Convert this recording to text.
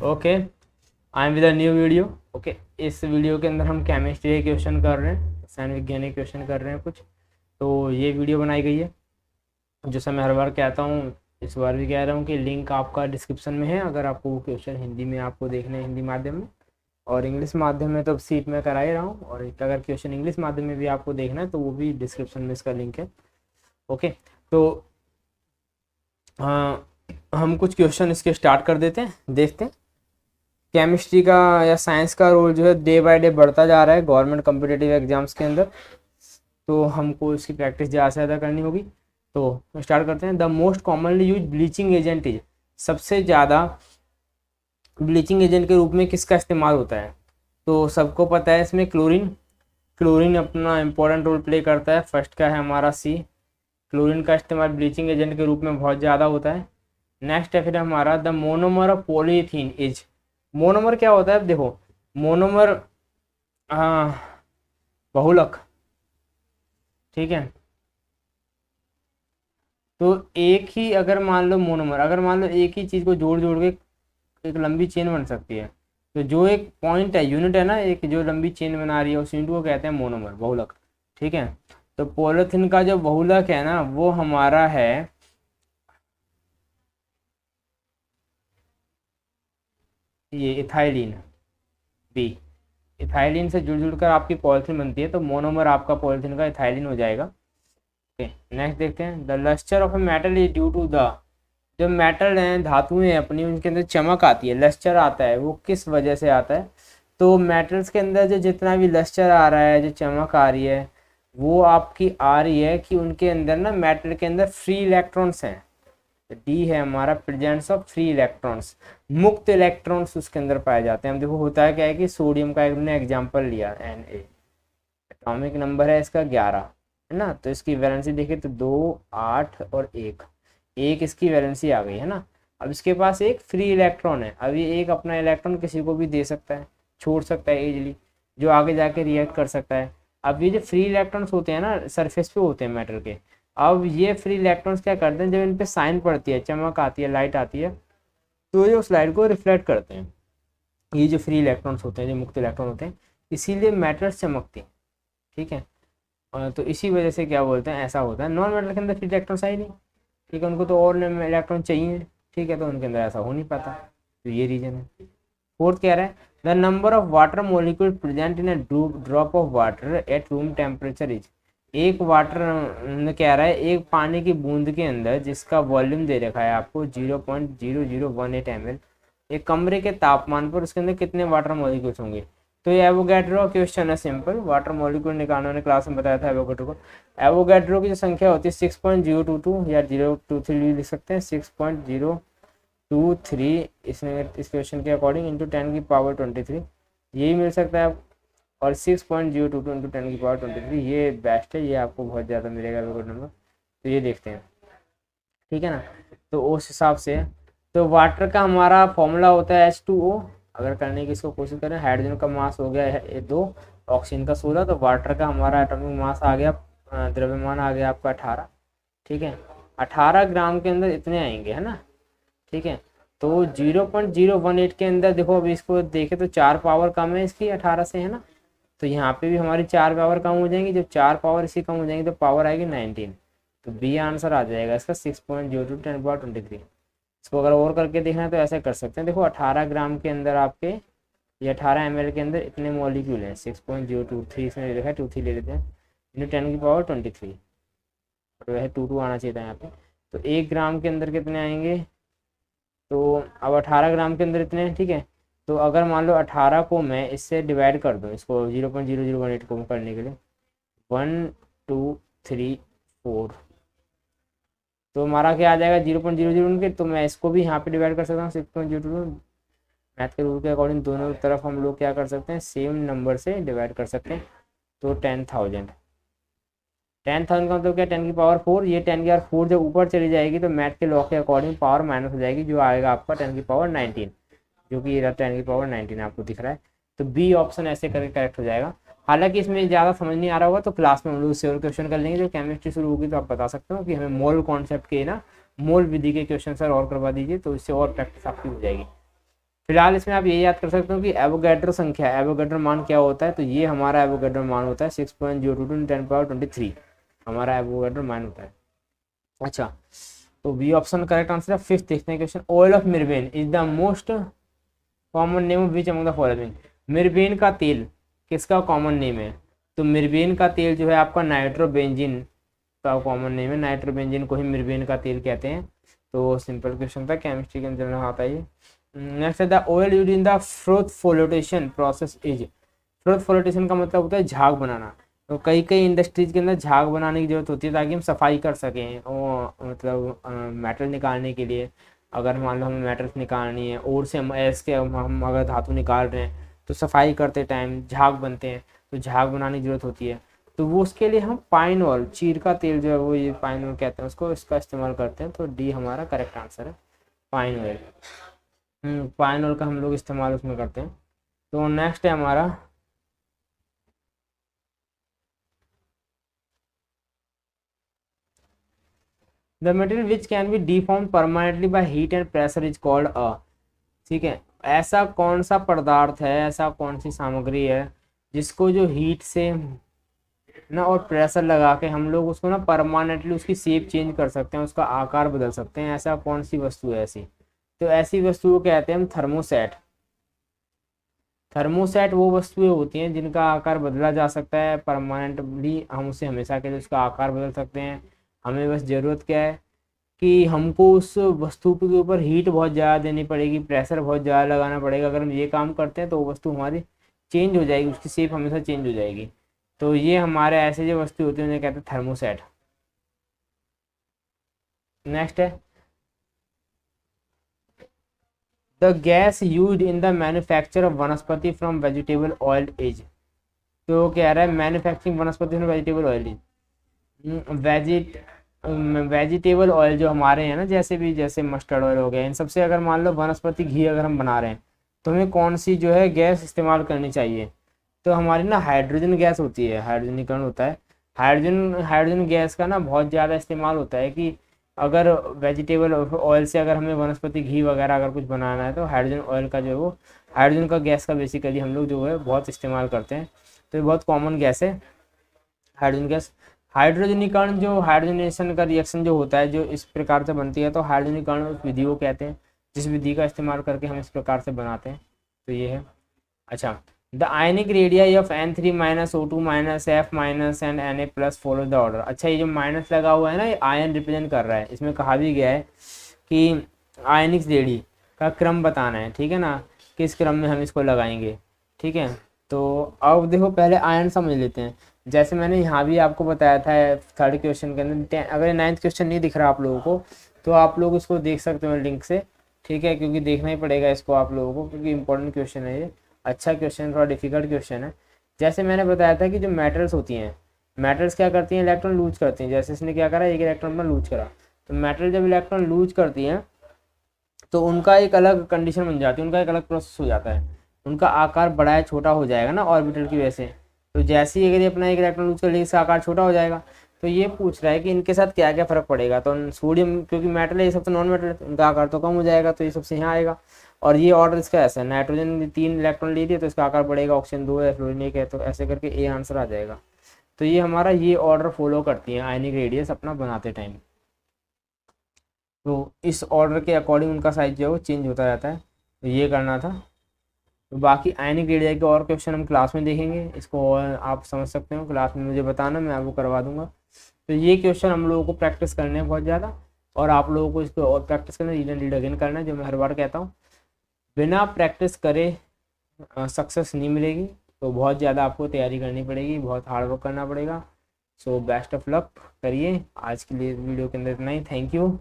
Okay, I am with a new video. Okay, इस video के अंदर हम केमिस्ट्री के क्वेश्चन कर रहे हैं, रसायन विज्ञान के क्वेश्चन कर रहे हैं कुछ। तो ये वीडियो बनाई गई है, जैसा मैं हर बार कहता हूँ इस बार भी कह रहा हूँ कि लिंक आपका डिस्क्रिप्शन में है। अगर आपको वो क्वेश्चन हिंदी में आपको देखना है हिंदी माध्यम में, और इंग्लिश माध्यम में तो सीट में करा ही रहा हूँ, और अगर क्वेश्चन इंग्लिश माध्यम में भी आपको देखना है तो वो भी डिस्क्रिप्शन में इसका लिंक है। ओके, तो हम कुछ क्वेश्चन इसके स्टार्ट कर देते हैं, देखते हैं। केमिस्ट्री का या साइंस का रोल जो है डे बाय डे बढ़ता जा रहा है गवर्नमेंट कम्पिटिटिव एग्जाम्स के अंदर, तो हमको इसकी प्रैक्टिस ज़्यादा से ज़्यादा करनी होगी। तो स्टार्ट करते हैं। The most commonly use bleaching agent is, सबसे ज़्यादा ब्लीचिंग एजेंट के रूप में किसका इस्तेमाल होता है? तो सबको पता है इसमें क्लोरीन। क्लोरीन अपना इम्पोर्टेंट रोल प्ले करता है। फर्स्ट का है हमारा सी, क्लोरीन का इस्तेमाल ब्लीचिंग एजेंट के रूप में बहुत ज़्यादा होता है। नेक्स्ट है फिर हमारा the monomer of polythene is, monomer क्या होता है? देखो मोनोमर बहुलक, ठीक है। तो एक ही अगर मान लो मोनोमर, अगर मान लो एक ही चीज़ को जोड़ जोड़ के एक लंबी चेन बन सकती है, तो जो एक पॉइंट है, यूनिट है ना, एक जो लंबी चेन बना रही है उस यूनिट को कहते हैं मोनोमर, बहुलक, ठीक है। तो पॉलीथीन का जो बहुलक है ना वो हमारा है ये इथाइलिन बी। इथाइलिन से जुड़ जुड़ कर आपकी पॉलीथीन बनती है, तो मोनोमर आपका पॉलीथीन का इथाइलिन हो जाएगा। ओके, नेक्स्ट देखते हैं। The lustre of a metal is due to the, जो मेटल हैं धातुएं अपनी उनके अंदर चमक आती है, लस्टर आता है, वो किस वजह से आता है? तो मेटल्स के अंदर जो जितना भी लस्टर आ रहा है, जो चमक आ रही है, वो आपकी आ रही है कि उनके अंदर ना, मेटल के अंदर फ्री इलेक्ट्रॉन्स हैं। डी है हमारा प्रेजेंस ऑफ फ्री इलेक्ट्रॉन्स, मुक्त इलेक्ट्रॉन्स उसके अंदर पाए जाते हैं। हम देखो होता है क्या है कि सोडियम का हमने एग्जांपल लिया, Na, एटॉमिक नंबर है इसका 11, है ना। तो इसकी वैलेंसी देखें तो 2, 8 और 1, एक इसकी वैलेंसी आ गई है ना। अब इसके पास एक फ्री इलेक्ट्रॉन है, अब ये एक अपना इलेक्ट्रॉन किसी को भी दे सकता है, छोड़ सकता है इजीली, जो आगे जाके रिएक्ट कर सकता है। अब ये जो फ्री इलेक्ट्रॉन्स होते हैं ना, सरफेस पे होते हैं मेटल के, अब ये फ्री इलेक्ट्रॉन्स क्या करते हैं, जब इन पे साइन पड़ती है, चमक आती है, लाइट आती है, तो ये उस लाइट को रिफ्लेक्ट करते हैं। ये जो फ्री इलेक्ट्रॉन्स होते हैं, जो मुक्त इलेक्ट्रॉन होते हैं, इसीलिए मेटल्स चमकते हैं, ठीक है। तो इसी वजह से क्या बोलते हैं, ऐसा होता है। नॉन मेटल के अंदर फ्री इलेक्ट्रॉन्स आई नहीं, ठीक है, उनको तो और इलेक्ट्रॉन चाहिए, ठीक है, तो उनके अंदर ऐसा हो नहीं पाता, तो ये रीजन है। फोर्थ कह रहा है the number of water molecule present in a drop of water at room temperature is, एक वाटर कह रहा है एक पानी की बूंद के अंदर जिसका वॉल्यूम दे रखा है आपको 0.0018 ml, एक कमरे के तापमान पर उसके अंदर कितने वाटर मॉलिक्यूल्स होंगे? तो ये एवोगैड्रो क्वेश्चन है, सिंपल। वाटर मॉलिक्यूल निकालना मैंने क्लास में बताया था एवोगैड्रो को। एवोगैड्रो की जो संख्या होती है 6.022 या 023 भी लिख सकते हैं, 6.023 इसमें इस क्वेश्चन के अकॉर्डिंग इंटू 10 की पावर 23, यही मिल सकता है। और 6.022 इंटू 10 की पावर 23 ये बेस्ट है, ये आपको बहुत ज़्यादा मिलेगा एवोगैड्रो नंबर। तो ये देखते हैं, ठीक है ना। तो उस हिसाब से तो वाटर का हमारा फॉर्मूला होता है H2O। अगर करने की इसको कोशिश करें, हाइड्रोजन का मास हो गया है 2, ऑक्सीजन का 16, तो वाटर का हमारा एटॉमिक मास आ गया, द्रव्यमान आ गया आपका 18, ठीक है। 18 ग्राम के अंदर इतने आएंगे, है ना, ठीक है। तो 0.018 के अंदर देखो, अभी इसको देखें तो 4 पावर कम है इसकी 18 से, है ना। तो यहाँ पे भी हमारी 4 पावर कम हो जाएंगी, जब 4 पावर इसी कम हो जाएंगी तो पावर आएगी 19, तो बी आंसर आ जाएगा इसका 6.02 10 पावर 23। इसको अगर और करके देखना है तो ऐसे कर सकते हैं, देखो 18 ग्राम के अंदर आपके, ये 18 ml के अंदर इतने मॉलिक्यूल हैं, 6.023 इसमें ले रखा है, 23 ले लेते हैं, इंटू 10 की पावर 23, तो वैसे 22 आना चाहिए था यहाँ पे। तो 1 ग्राम के अंदर कितने आएंगे, तो अब 18 ग्राम के अंदर इतने हैं, ठीक है। तो अगर मान लो 18 को मैं इससे डिवाइड कर दूँ, इसको 0.0018 को करने के लिए 1 2 3 4, तो हमारा क्या आ जाएगा 0.00 के, तो मैं इसको भी यहाँ पे डिवाइड कर सकता हूँ 6.02। मैथ के रूल के अकॉर्डिंग दोनों तरफ हम लोग क्या कर सकते हैं, सेम नंबर से डिवाइड कर सकते हैं। तो 10,000 का मतलब क्या, 10 की पावर 4, ये 10 की पावर 4 जब ऊपर चली जाएगी तो मैथ के लॉ के अकॉर्डिंग पावर माइनस हो जाएगी, जो आएगा आपका 10 की पावर 19, जो कि ये 10 की पावर 19 आपको दिख रहा है। तो बी ऑप्शन ऐसे करके करेक्ट हो जाएगा। हालांकि इसमें ज़्यादा समझ नहीं आ रहा होगा तो क्लास में हम लोग इससे और क्वेश्चन कर लेंगे, जब केमिस्ट्री शुरू होगी तो आप बता सकते हो कि हमें मोल कॉन्सेप्ट के ना, मोल विधि के क्वेश्चन सर और करवा दीजिए, तो इससे और प्रैक्टिस आपकी हो जाएगी। फिलहाल इसमें आप ये याद कर सकते हो कि एवोगैड्रो संख्या, एवोगैड्रो मान क्या होता है, तो ये हमारा एवोगैड्रो मान होता है 6.022 × 10⁻23 हमारा एवोगैड्रो मान होता है। अच्छा, तो बी ऑप्शन करेक्ट आंसर है। फिफ्थ देखते हैं question, oil of mirbane is the most common name of which among the following. Mirbane का तेल किसका कॉमन नेम है, तो मिर्बेन का तेल जो है आपका नाइट्रोबेंजीन का कॉमन नेम है, नाइट्रोबेंजीन को ही मिर्बेन का तेल कहते हैं। तो सिंपल क्वेश्चन था, केमिस्ट्री के अंदर आता है ये। नेक्स्ट है the oil used in the fruit flotation process is. Fruit flotation का मतलब होता है झाग बनाना। तो कई कई इंडस्ट्रीज के अंदर झाग बनाने की जरूरत होती है ताकि हम सफाई कर सकें, और मतलब मेटल निकालने के लिए, अगर मान लो हमें मेटल्स निकालनी है और से हम ऐस के हम अगर धातु निकाल रहे हैं तो सफाई करते टाइम झाग बनते हैं, तो झाग बनाने की जरूरत होती है। तो वो उसके लिए हम पाइन ऑयल, चीर का तेल जो है वो ये पाइन ऑयल कहते हैं उसको, इसका इस्तेमाल करते हैं। तो डी हमारा करेक्ट आंसर है, पाइन ऑयल। पाइन ऑयल का हम लोग इस्तेमाल उसमें करते हैं। तो नेक्स्ट है हमारा the material which can be deform permanently by heat and pressure is called a. ठीक है, ऐसा कौन सा पदार्थ है, ऐसा कौन सी सामग्री है जिसको जो हीट से ना और प्रेशर लगा के हम लोग उसको ना परमानेंटली उसकी शेप चेंज कर सकते हैं, उसका आकार बदल सकते हैं। ऐसा कौन सी वस्तु है ऐसी, तो ऐसी वस्तु को कहते हैं हम थर्मोसेट। थर्मोसेट वो वस्तुएं होती हैं जिनका आकार बदला जा सकता है परमानेंटली, हम उसे हमेशा के लिए उसका आकार बदल सकते हैं। हमें बस ज़रूरत क्या है कि हमको उस वस्तु के ऊपर हीट बहुत ज़्यादा देनी पड़ेगी, प्रेशर बहुत ज़्यादा लगाना पड़ेगा। अगर हम ये काम करते हैं तो वो वस्तु हमारी चेंज हो जाएगी, उसकी शेप हमेशा चेंज हो जाएगी। तो ये हमारे ऐसे जो वस्तु होती है उन्हें कहते हैं थर्मोसेट। नेक्स्ट है the gas used in the manufacture of वनस्पति फ्रॉम वेजिटेबल ऑयल इज। तो कह रहा है मैन्युफैक्चरिंग वनस्पति from vegetable oil is. Vegetable oil जो हमारे हैं ना, जैसे मस्टर्ड ऑयल हो गया, इन सबसे अगर मान लो वनस्पति घी अगर हम बना रहे हैं तो हमें कौन सी जो है गैस इस्तेमाल करनी चाहिए, तो हमारी ना हाइड्रोजन गैस होती है, हाइड्रोजनीकरण होता है। हाइड्रोजन गैस का ना बहुत ज़्यादा इस्तेमाल होता है कि अगर वेजिटेबल ऑयल से अगर हमें वनस्पति घी वगैरह अगर कुछ बनाना है तो हाइड्रोजन ऑयल का जो है वो हाइड्रोजन का गैस का बेसिकली हम लोग जो है बहुत इस्तेमाल करते हैं। तो ये बहुत कॉमन गैस है हाइड्रोजन गैस। हाइड्रोजनीकरण जो हाइड्रोजनेशन का रिएक्शन जो होता है जो इस प्रकार से बनती है, तो हाइड्रोजनीकरण उस विधि को कहते हैं जिस विधि का इस्तेमाल करके हम इस प्रकार से बनाते हैं। तो ये है। अच्छा, the ionic radii of N3 - O2 - F - and Na+ follow the order. अच्छा, ये जो माइनस लगा हुआ है ना, ये आयन रिप्रेजेंट कर रहा है। इसमें कहा भी गया है कि आयनिक रेडी का क्रम बताना है, ठीक है ना, किस क्रम में हम इसको लगाएंगे। ठीक है, तो अब देखो पहले आयन समझ लेते हैं। जैसे मैंने यहाँ भी आपको बताया था थर्ड क्वेश्चन के अंदर, अगर 9th क्वेश्चन नहीं दिख रहा आप लोगों को तो आप लोग इसको देख सकते हो लिंक से, ठीक है, क्योंकि देखना ही पड़ेगा इसको आप लोगों को, क्योंकि इंपॉर्टेंट क्वेश्चन है ये, अच्छा क्वेश्चन, थोड़ा डिफिकल्ट क्वेश्चन है। जैसे मैंने बताया था कि जो मेटल्स होती हैं, मेटल्स क्या करती हैं, इलेक्ट्रॉन लूज करती हैं। जैसे इसने क्या करा, एक इलेक्ट्रॉन अपना लूज करा, तो मेटल जब इलेक्ट्रॉन लूज करती हैं तो उनका एक अलग कंडीशन बन जाती है, उनका एक अलग प्रोसेस हो जाता है, उनका आकार बड़ा या छोटा हो जाएगा ना ऑर्बिटल की वजह से। तो जैसे ही अगर ये अपना एक इलेक्ट्रॉन लूज कर लेगी इसका आकार छोटा हो जाएगा। तो ये पूछ रहा है कि इनके साथ क्या क्या फर्क पड़ेगा। तो सोडियम क्योंकि मेटल है, ये सब तो नॉन मेटल है, इनका आकार तो कम हो जाएगा, तो ये सबसे यहाँ आएगा। और ये ऑर्डर इसका ऐसा है, नाइट्रोजन ने 3 इलेक्ट्रॉन ले दिए तो इसका आकार बढ़ेगा, ऑक्सीजन 2 है, फ्लोरीन 1 है, तो ऐसे करके ए आंसर आ जाएगा। तो ये हमारा ये ऑर्डर फॉलो करती है आयनिक रेडियस अपना बनाते टाइम। तो इस ऑर्डर के अकॉर्डिंग उनका साइज जो है वो चेंज होता रहता है। तो ये करना था। तो बाकी आयनिक रेडिया के और क्वेश्चन हम क्लास में देखेंगे, इसको और आप समझ सकते हो क्लास में, मुझे बताना, मैं आपको करवा दूंगा। तो ये क्वेश्चन हम लोगों को प्रैक्टिस करने हैं बहुत ज़्यादा, और आप लोगों को इसको और प्रैक्टिस करना, रीड एंड रीड अगेन करना है, जो मैं हर बार कहता हूँ। बिना प्रैक्टिस करे सक्सेस नहीं मिलेगी, तो बहुत ज़्यादा आपको तैयारी करनी पड़ेगी, बहुत हार्ड वर्क करना पड़ेगा। सो बेस्ट ऑफ लक करिए। आज के लिए वीडियो के अंदर इतना ही। Thank you.